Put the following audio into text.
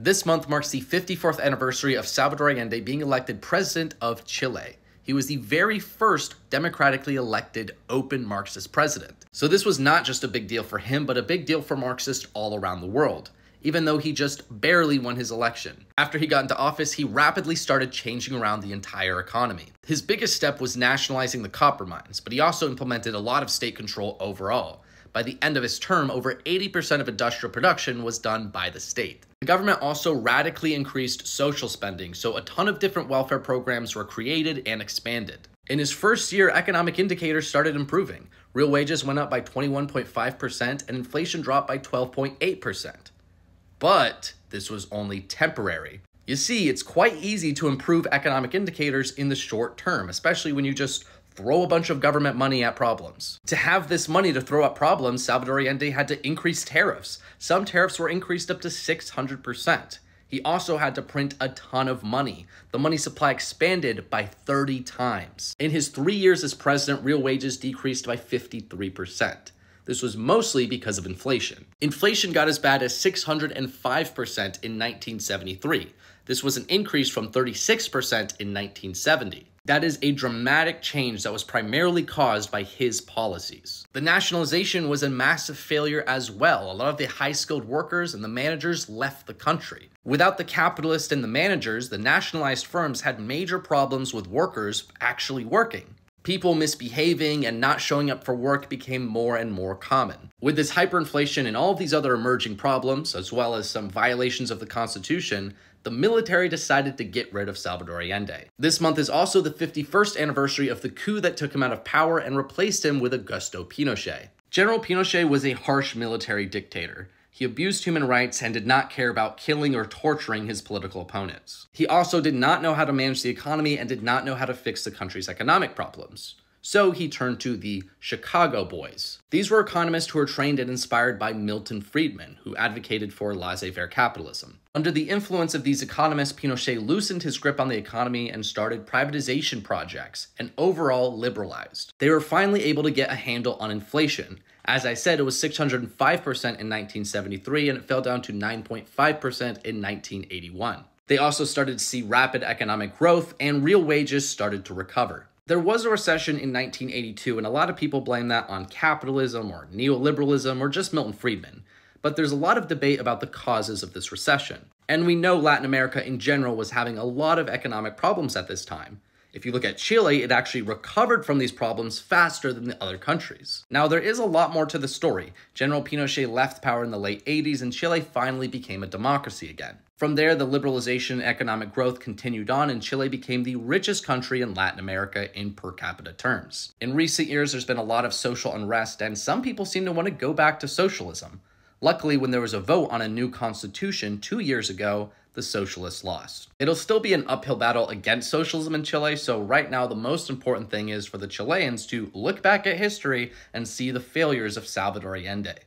This month marks the 54th anniversary of Salvador Allende being elected president of Chile. He was the very first democratically elected open Marxist president. So this was not just a big deal for him, but a big deal for Marxists all around the world, even though he just barely won his election. After he got into office, he rapidly started changing around the entire economy. His biggest step was nationalizing the copper mines, but he also implemented a lot of state control overall. By the end of his term, over 80% of industrial production was done by the state. The government also radically increased social spending, so a ton of different welfare programs were created and expanded. In his first year, economic indicators started improving. Real wages went up by 21.5% and inflation dropped by 12.8%. But this was only temporary. You see, it's quite easy to improve economic indicators in the short term, especially when you just throw a bunch of government money at problems. To have this money to throw at problems, Salvador Allende had to increase tariffs. Some tariffs were increased up to 600%. He also had to print a ton of money. The money supply expanded by 30 times. In his 3 years as president, real wages decreased by 53%. This was mostly because of inflation. Inflation got as bad as 605% in 1973. This was an increase from 36% in 1970. That is a dramatic change that was primarily caused by his policies. The nationalization was a massive failure as well. A lot of the high-skilled workers and the managers left the country. Without the capitalists and the managers, the nationalized firms had major problems with workers actually working. People misbehaving and not showing up for work became more and more common. With this hyperinflation and all of these other emerging problems, as well as some violations of the Constitution, the military decided to get rid of Salvador Allende. This month is also the 51st anniversary of the coup that took him out of power and replaced him with Augusto Pinochet. General Pinochet was a harsh military dictator. He abused human rights and did not care about killing or torturing his political opponents. He also did not know how to manage the economy and did not know how to fix the country's economic problems. So he turned to the Chicago Boys. These were economists who were trained and inspired by Milton Friedman, who advocated for laissez-faire capitalism. Under the influence of these economists, Pinochet loosened his grip on the economy and started privatization projects, and overall liberalized. They were finally able to get a handle on inflation. As I said, it was 605% in 1973, and it fell down to 9.5% in 1981. They also started to see rapid economic growth, and real wages started to recover. There was a recession in 1982, and a lot of people blame that on capitalism or neoliberalism or just Milton Friedman. But there's a lot of debate about the causes of this recession. And we know Latin America in general was having a lot of economic problems at this time. If you look at Chile, it actually recovered from these problems faster than the other countries. Now, there is a lot more to the story. General Pinochet left power in the late 80s, and Chile finally became a democracy again. From there, the liberalization and economic growth continued on, and Chile became the richest country in Latin America in per capita terms. In recent years, there's been a lot of social unrest, and some people seem to want to go back to socialism. Luckily, when there was a vote on a new constitution 2 years ago, the socialists lost. It'll still be an uphill battle against socialism in Chile, so right now the most important thing is for the Chileans to look back at history and see the failures of Salvador Allende.